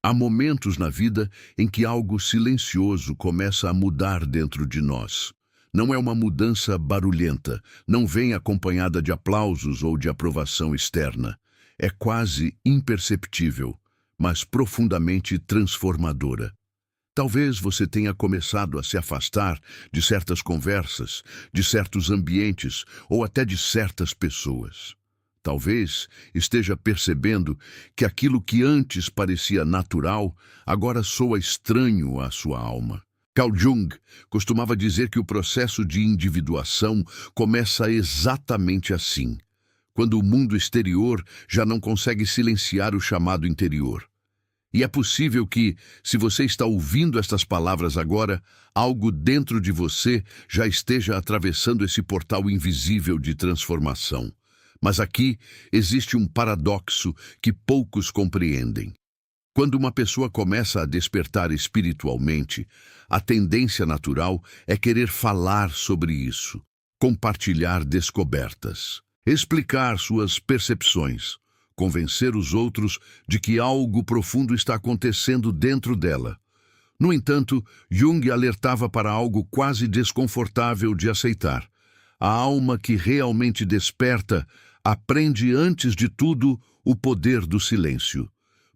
Há momentos na vida em que algo silencioso começa a mudar dentro de nós. Não é uma mudança barulhenta, não vem acompanhada de aplausos ou de aprovação externa. É quase imperceptível, mas profundamente transformadora. Talvez você tenha começado a se afastar de certas conversas, de certos ambientes ou até de certas pessoas. Talvez esteja percebendo que aquilo que antes parecia natural, agora soa estranho à sua alma. Carl Jung costumava dizer que o processo de individuação começa exatamente assim, quando o mundo exterior já não consegue silenciar o chamado interior. E é possível que, se você está ouvindo estas palavras agora, algo dentro de você já esteja atravessando esse portal invisível de transformação. Mas aqui existe um paradoxo que poucos compreendem. Quando uma pessoa começa a despertar espiritualmente, a tendência natural é querer falar sobre isso, compartilhar descobertas, explicar suas percepções, convencer os outros de que algo profundo está acontecendo dentro dela. No entanto, Jung alertava para algo quase desconfortável de aceitar. A alma que realmente desperta aprende antes de tudo o poder do silêncio,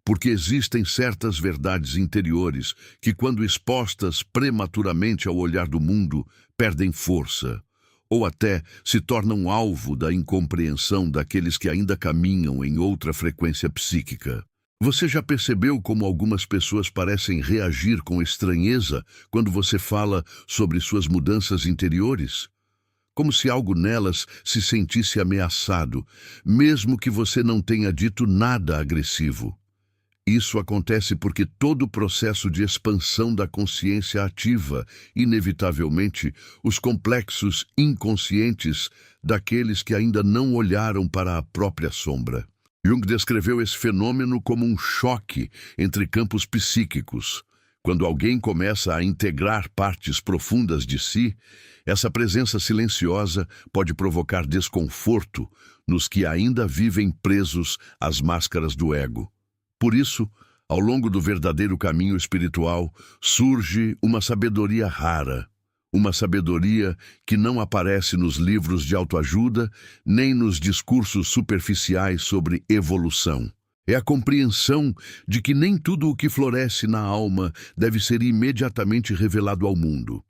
porque existem certas verdades interiores que, quando expostas prematuramente ao olhar do mundo, perdem força, ou até se tornam alvo da incompreensão daqueles que ainda caminham em outra frequência psíquica. Você já percebeu como algumas pessoas parecem reagir com estranheza quando você fala sobre suas mudanças interiores? Como se algo nelas se sentisse ameaçado, mesmo que você não tenha dito nada agressivo. Isso acontece porque todo o processo de expansão da consciência ativa, inevitavelmente, os complexos inconscientes daqueles que ainda não olharam para a própria sombra. Jung descreveu esse fenômeno como um choque entre campos psíquicos. Quando alguém começa a integrar partes profundas de si, essa presença silenciosa pode provocar desconforto nos que ainda vivem presos às máscaras do ego. Por isso, ao longo do verdadeiro caminho espiritual, surge uma sabedoria rara, uma sabedoria que não aparece nos livros de autoajuda nem nos discursos superficiais sobre evolução. É a compreensão de que nem tudo o que floresce na alma deve ser imediatamente revelado ao mundo.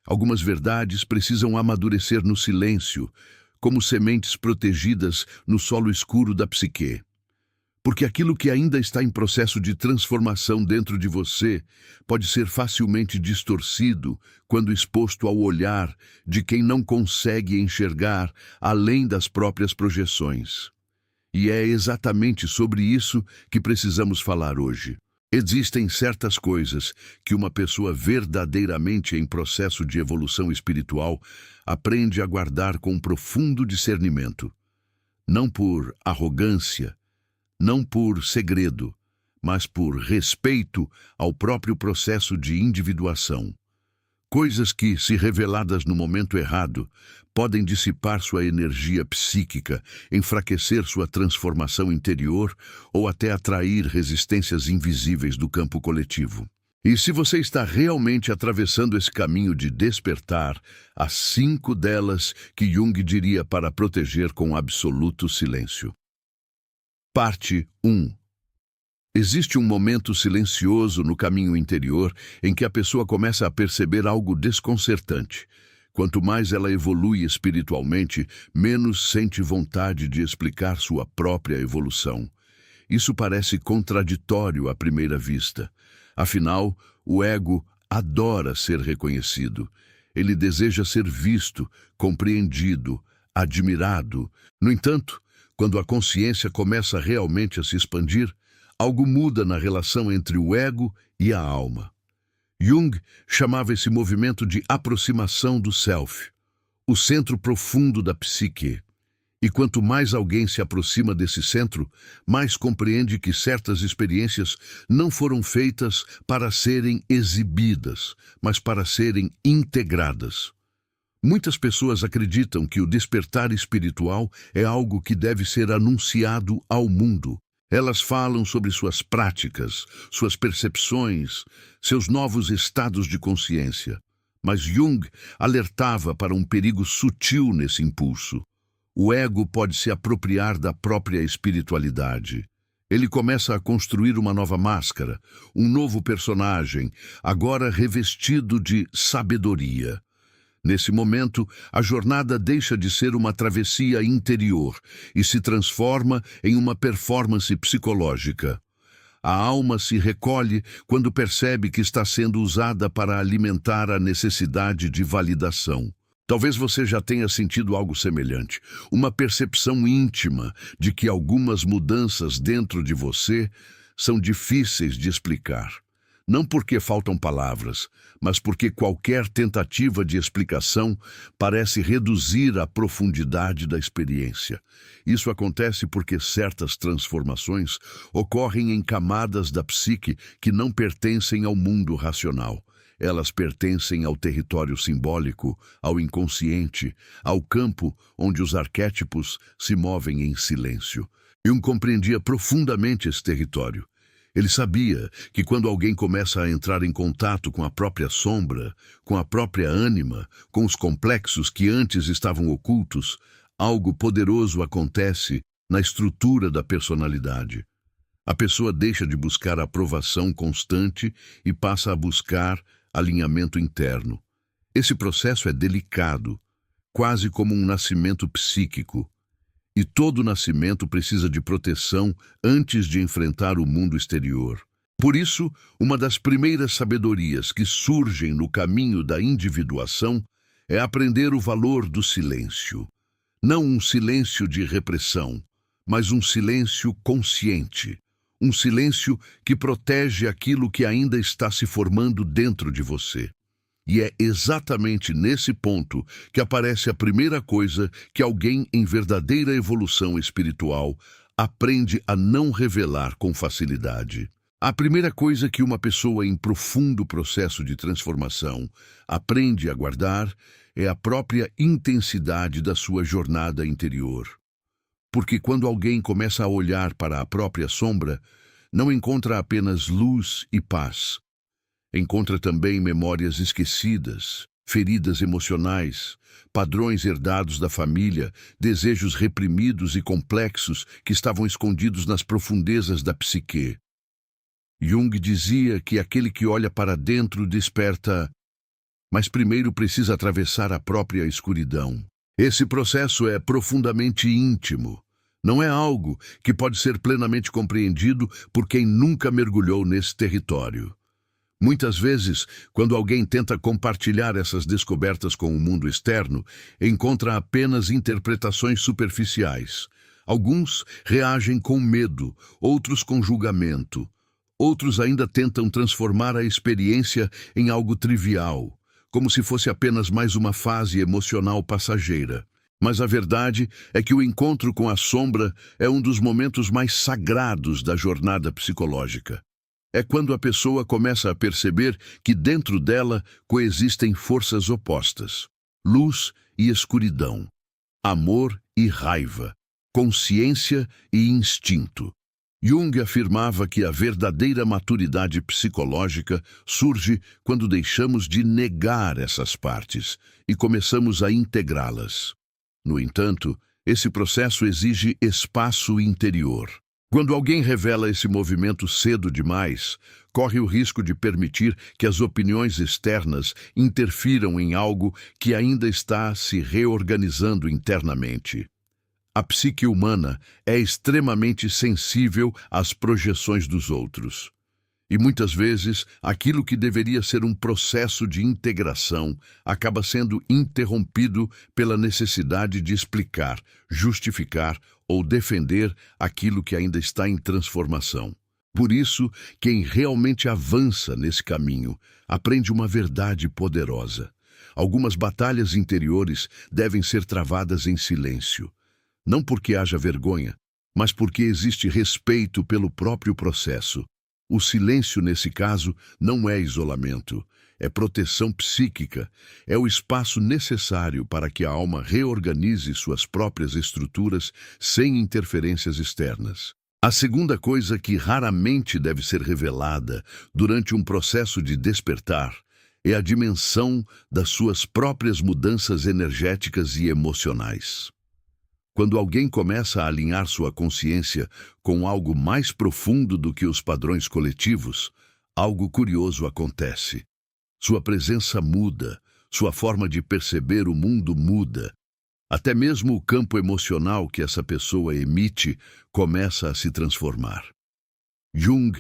Algumas verdades precisam amadurecer no silêncio, como sementes protegidas no solo escuro da psique. Porque aquilo que ainda está em processo de transformação dentro de você pode ser facilmente distorcido quando exposto ao olhar de quem não consegue enxergar além das próprias projeções. E é exatamente sobre isso que precisamos falar hoje. Existem certas coisas que uma pessoa verdadeiramente em processo de evolução espiritual aprende a guardar com profundo discernimento. Não por arrogância, não por segredo, mas por respeito ao próprio processo de individuação. Coisas que, se reveladas no momento errado, podem dissipar sua energia psíquica, enfraquecer sua transformação interior ou até atrair resistências invisíveis do campo coletivo. E se você está realmente atravessando esse caminho de despertar, há 5 delas que Jung diria para proteger com absoluto silêncio. Parte 1. Existe um momento silencioso no caminho interior em que a pessoa começa a perceber algo desconcertante. Quanto mais ela evolui espiritualmente, menos sente vontade de explicar sua própria evolução. Isso parece contraditório à primeira vista. Afinal, o ego adora ser reconhecido. Ele deseja ser visto, compreendido, admirado. No entanto, quando a consciência começa realmente a se expandir, algo muda na relação entre o ego e a alma. Jung chamava esse movimento de aproximação do self, o centro profundo da psique. E quanto mais alguém se aproxima desse centro, mais compreende que certas experiências não foram feitas para serem exibidas, mas para serem integradas. Muitas pessoas acreditam que o despertar espiritual é algo que deve ser anunciado ao mundo, Elas falam sobre suas práticas, suas percepções, seus novos estados de consciência. Mas Jung alertava para um perigo sutil nesse impulso. O ego pode se apropriar da própria espiritualidade. Ele começa a construir uma nova máscara, um novo personagem, agora revestido de sabedoria. Nesse momento, a jornada deixa de ser uma travessia interior e se transforma em uma performance psicológica. A alma se recolhe quando percebe que está sendo usada para alimentar a necessidade de validação. Talvez você já tenha sentido algo semelhante, uma percepção íntima de que algumas mudanças dentro de você são difíceis de explicar. Não porque faltam palavras, mas porque qualquer tentativa de explicação parece reduzir a profundidade da experiência. Isso acontece porque certas transformações ocorrem em camadas da psique que não pertencem ao mundo racional. Elas pertencem ao território simbólico, ao inconsciente, ao campo onde os arquétipos se movem em silêncio. Jung compreendia profundamente esse território. Ele sabia que quando alguém começa a entrar em contato com a própria sombra, com a própria ânima, com os complexos que antes estavam ocultos, algo poderoso acontece na estrutura da personalidade. A pessoa deixa de buscar aprovação constante e passa a buscar alinhamento interno. Esse processo é delicado, quase como um nascimento psíquico. E todo nascimento precisa de proteção antes de enfrentar o mundo exterior. Por isso, uma das primeiras sabedorias que surgem no caminho da individuação é aprender o valor do silêncio. Não um silêncio de repressão, mas um silêncio consciente. Um silêncio que protege aquilo que ainda está se formando dentro de você. E é exatamente nesse ponto que aparece a primeira coisa que alguém em verdadeira evolução espiritual aprende a não revelar com facilidade. A primeira coisa que uma pessoa em profundo processo de transformação aprende a guardar é a própria intensidade da sua jornada interior. Porque quando alguém começa a olhar para a própria sombra, não encontra apenas luz e paz. Encontra também memórias esquecidas, feridas emocionais, padrões herdados da família, desejos reprimidos e complexos que estavam escondidos nas profundezas da psique. Jung dizia que aquele que olha para dentro desperta, mas primeiro precisa atravessar a própria escuridão. Esse processo é profundamente íntimo. Não é algo que pode ser plenamente compreendido por quem nunca mergulhou nesse território. Muitas vezes, quando alguém tenta compartilhar essas descobertas com o mundo externo, encontra apenas interpretações superficiais. Alguns reagem com medo, outros com julgamento. Outros ainda tentam transformar a experiência em algo trivial, como se fosse apenas mais uma fase emocional passageira. Mas a verdade é que o encontro com a sombra é um dos momentos mais sagrados da jornada psicológica. É quando a pessoa começa a perceber que dentro dela coexistem forças opostas, luz e escuridão, amor e raiva, consciência e instinto. Jung afirmava que a verdadeira maturidade psicológica surge quando deixamos de negar essas partes e começamos a integrá-las. No entanto, esse processo exige espaço interior. Quando alguém revela esse movimento cedo demais, corre o risco de permitir que as opiniões externas interfiram em algo que ainda está se reorganizando internamente. A psique humana é extremamente sensível às projeções dos outros. E muitas vezes, aquilo que deveria ser um processo de integração acaba sendo interrompido pela necessidade de explicar, justificar ou defender aquilo que ainda está em transformação. Por isso, quem realmente avança nesse caminho aprende uma verdade poderosa. Algumas batalhas interiores devem ser travadas em silêncio. Não porque haja vergonha, mas porque existe respeito pelo próprio processo. O silêncio, nesse caso, não é isolamento, é proteção psíquica, é o espaço necessário para que a alma reorganize suas próprias estruturas sem interferências externas. A segunda coisa que raramente deve ser revelada durante um processo de despertar é a dimensão das suas próprias mudanças energéticas e emocionais. Quando alguém começa a alinhar sua consciência com algo mais profundo do que os padrões coletivos, algo curioso acontece. Sua presença muda, sua forma de perceber o mundo muda. Até mesmo o campo emocional que essa pessoa emite começa a se transformar. Jung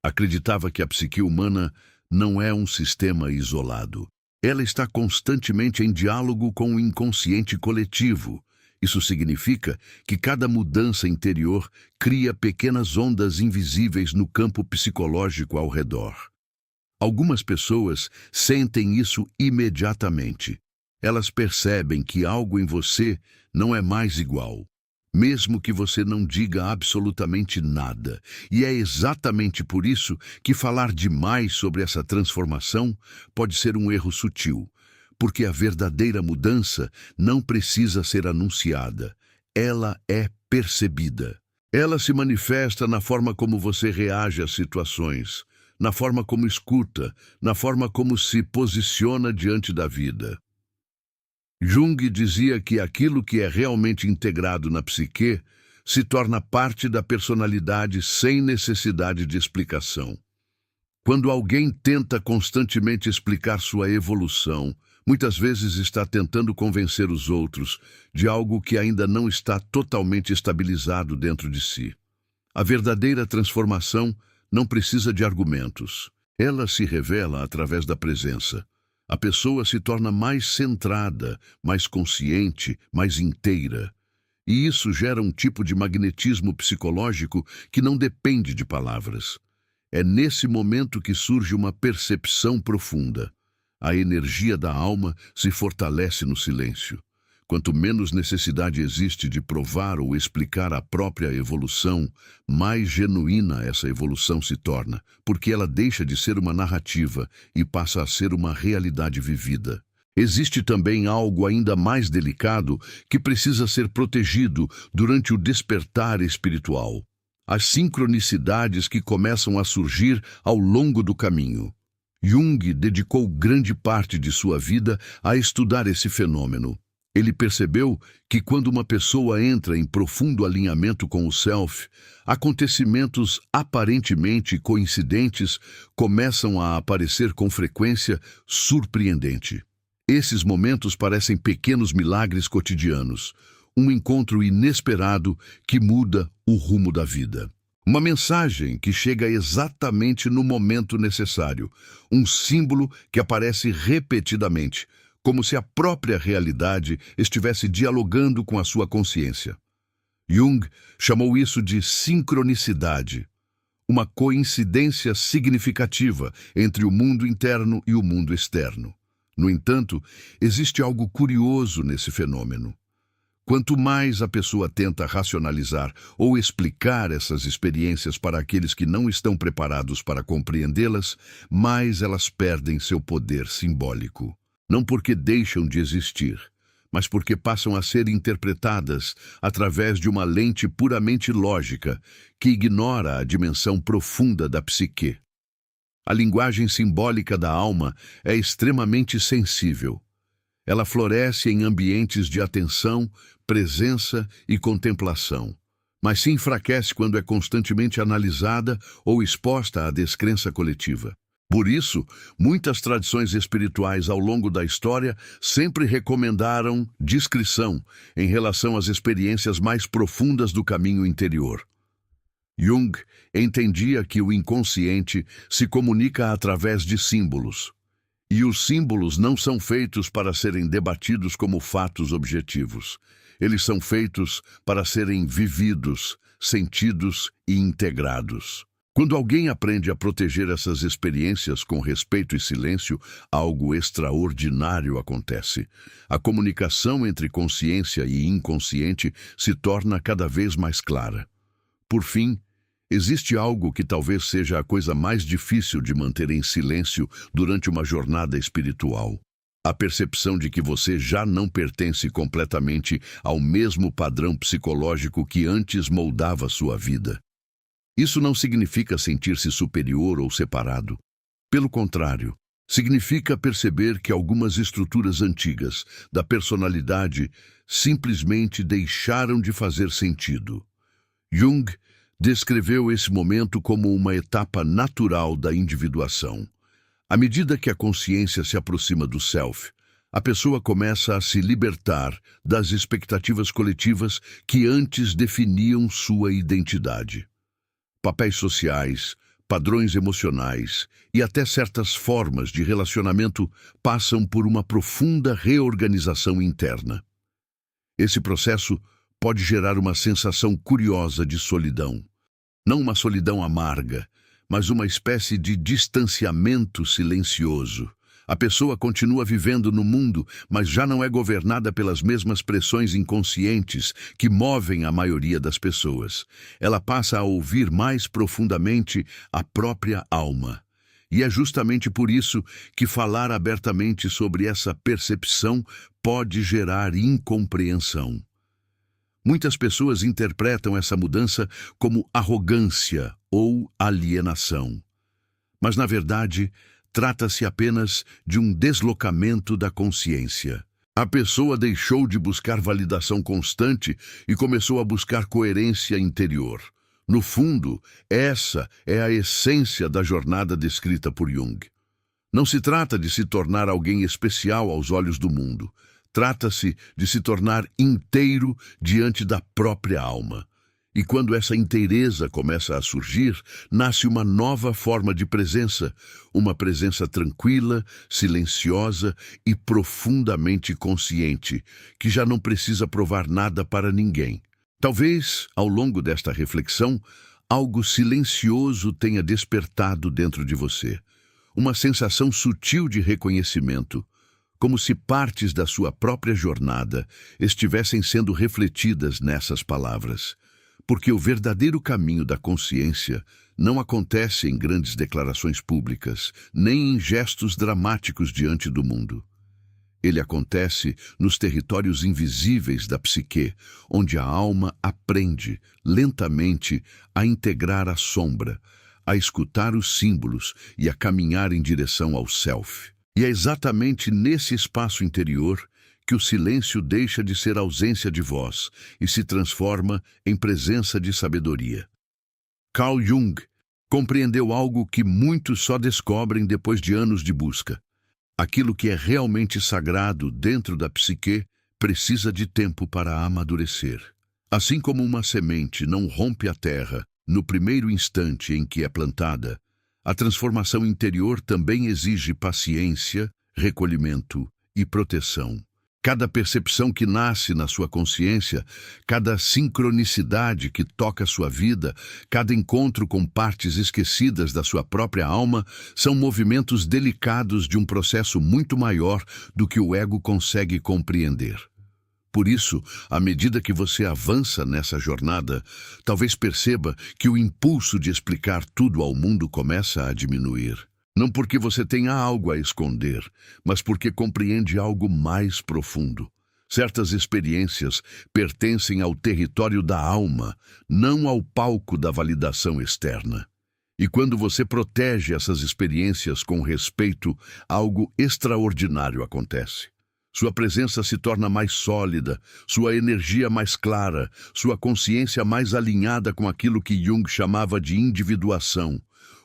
acreditava que a psique humana não é um sistema isolado. Ela está constantemente em diálogo com o inconsciente coletivo. Isso significa que cada mudança interior cria pequenas ondas invisíveis no campo psicológico ao redor. Algumas pessoas sentem isso imediatamente. Elas percebem que algo em você não é mais igual, mesmo que você não diga absolutamente nada. E é exatamente por isso que falar demais sobre essa transformação pode ser um erro sutil, porque a verdadeira mudança não precisa ser anunciada, ela é percebida. Ela se manifesta na forma como você reage às situações, na forma como escuta, na forma como se posiciona diante da vida. Jung dizia que aquilo que é realmente integrado na psique se torna parte da personalidade sem necessidade de explicação. Quando alguém tenta constantemente explicar sua evolução, muitas vezes está tentando convencer os outros de algo que ainda não está totalmente estabilizado dentro de si. A verdadeira transformação não precisa de argumentos. Ela se revela através da presença. A pessoa se torna mais centrada, mais consciente, mais inteira. E isso gera um tipo de magnetismo psicológico que não depende de palavras. É nesse momento que surge uma percepção profunda. A energia da alma se fortalece no silêncio. Quanto menos necessidade existe de provar ou explicar a própria evolução, mais genuína essa evolução se torna, porque ela deixa de ser uma narrativa e passa a ser uma realidade vivida. Existe também algo ainda mais delicado que precisa ser protegido durante o despertar espiritual. As sincronicidades que começam a surgir ao longo do caminho. Jung dedicou grande parte de sua vida a estudar esse fenômeno. Ele percebeu que quando uma pessoa entra em profundo alinhamento com o Self, acontecimentos aparentemente coincidentes começam a aparecer com frequência surpreendente. Esses momentos parecem pequenos milagres cotidianos, um encontro inesperado que muda o rumo da vida. Uma mensagem que chega exatamente no momento necessário, um símbolo que aparece repetidamente, como se a própria realidade estivesse dialogando com a sua consciência. Jung chamou isso de sincronicidade, uma coincidência significativa entre o mundo interno e o mundo externo. No entanto, existe algo curioso nesse fenômeno. Quanto mais a pessoa tenta racionalizar ou explicar essas experiências para aqueles que não estão preparados para compreendê-las, mais elas perdem seu poder simbólico. Não porque deixam de existir, mas porque passam a ser interpretadas através de uma lente puramente lógica que ignora a dimensão profunda da psique. A linguagem simbólica da alma é extremamente sensível. Ela floresce em ambientes de atenção, presença e contemplação, mas se enfraquece quando é constantemente analisada ou exposta à descrença coletiva. Por isso, muitas tradições espirituais ao longo da história sempre recomendaram discrição em relação às experiências mais profundas do caminho interior. Jung entendia que o inconsciente se comunica através de símbolos, e os símbolos não são feitos para serem debatidos como fatos objetivos. Eles são feitos para serem vividos, sentidos e integrados. Quando alguém aprende a proteger essas experiências com respeito e silêncio, algo extraordinário acontece. A comunicação entre consciência e inconsciente se torna cada vez mais clara. Por fim, existe algo que talvez seja a coisa mais difícil de manter em silêncio durante uma jornada espiritual. A percepção de que você já não pertence completamente ao mesmo padrão psicológico que antes moldava sua vida. Isso não significa sentir-se superior ou separado. Pelo contrário, significa perceber que algumas estruturas antigas da personalidade simplesmente deixaram de fazer sentido. Jung descreveu esse momento como uma etapa natural da individuação. À medida que a consciência se aproxima do self, a pessoa começa a se libertar das expectativas coletivas que antes definiam sua identidade. Papéis sociais, padrões emocionais e até certas formas de relacionamento passam por uma profunda reorganização interna. Esse processo pode gerar uma sensação curiosa de solidão. Não uma solidão amarga, mas uma espécie de distanciamento silencioso. A pessoa continua vivendo no mundo, mas já não é governada pelas mesmas pressões inconscientes que movem a maioria das pessoas. Ela passa a ouvir mais profundamente a própria alma. E é justamente por isso que falar abertamente sobre essa percepção pode gerar incompreensão. Muitas pessoas interpretam essa mudança como arrogância ou alienação. Mas, na verdade, trata-se apenas de um deslocamento da consciência. A pessoa deixou de buscar validação constante e começou a buscar coerência interior. No fundo, essa é a essência da jornada descrita por Jung. Não se trata de se tornar alguém especial aos olhos do mundo. Trata-se de se tornar inteiro diante da própria alma. E quando essa inteireza começa a surgir, nasce uma nova forma de presença, uma presença tranquila, silenciosa e profundamente consciente, que já não precisa provar nada para ninguém. Talvez, ao longo desta reflexão, algo silencioso tenha despertado dentro de você, uma sensação sutil de reconhecimento, como se partes da sua própria jornada estivessem sendo refletidas nessas palavras. Porque o verdadeiro caminho da consciência não acontece em grandes declarações públicas, nem em gestos dramáticos diante do mundo. Ele acontece nos territórios invisíveis da psique, onde a alma aprende, lentamente, a integrar a sombra, a escutar os símbolos e a caminhar em direção ao self. E é exatamente nesse espaço interior que o silêncio deixa de ser ausência de voz e se transforma em presença de sabedoria. Carl Jung compreendeu algo que muitos só descobrem depois de anos de busca. Aquilo que é realmente sagrado dentro da psique precisa de tempo para amadurecer. Assim como uma semente não rompe a terra no primeiro instante em que é plantada, a transformação interior também exige paciência, recolhimento e proteção. Cada percepção que nasce na sua consciência, cada sincronicidade que toca sua vida, cada encontro com partes esquecidas da sua própria alma, são movimentos delicados de um processo muito maior do que o ego consegue compreender. Por isso, à medida que você avança nessa jornada, talvez perceba que o impulso de explicar tudo ao mundo começa a diminuir. Não porque você tenha algo a esconder, mas porque compreende algo mais profundo. Certas experiências pertencem ao território da alma, não ao palco da validação externa. E quando você protege essas experiências com respeito, algo extraordinário acontece. Sua presença se torna mais sólida, sua energia mais clara, sua consciência mais alinhada com aquilo que Jung chamava de individuação,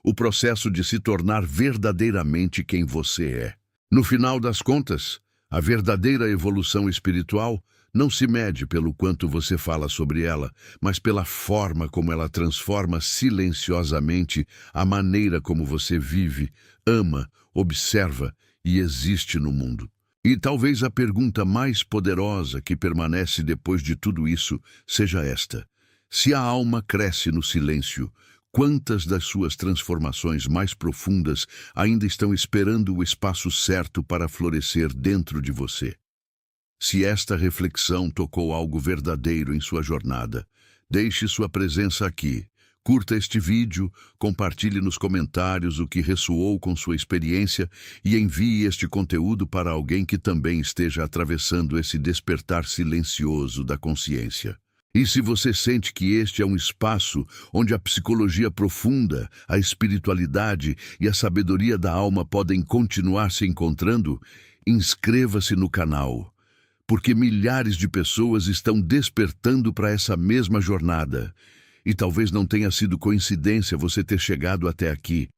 o processo de se tornar verdadeiramente quem você é. No final das contas, a verdadeira evolução espiritual não se mede pelo quanto você fala sobre ela, mas pela forma como ela transforma silenciosamente a maneira como você vive, ama, observa e existe no mundo. E talvez a pergunta mais poderosa que permanece depois de tudo isso seja esta: se a alma cresce no silêncio, quantas das suas transformações mais profundas ainda estão esperando o espaço certo para florescer dentro de você? Se esta reflexão tocou algo verdadeiro em sua jornada, deixe sua presença aqui. Curta este vídeo, compartilhe nos comentários o que ressoou com sua experiência e envie este conteúdo para alguém que também esteja atravessando esse despertar silencioso da consciência. E se você sente que este é um espaço onde a psicologia profunda, a espiritualidade e a sabedoria da alma podem continuar se encontrando, inscreva-se no canal, porque milhares de pessoas estão despertando para essa mesma jornada. E talvez não tenha sido coincidência você ter chegado até aqui.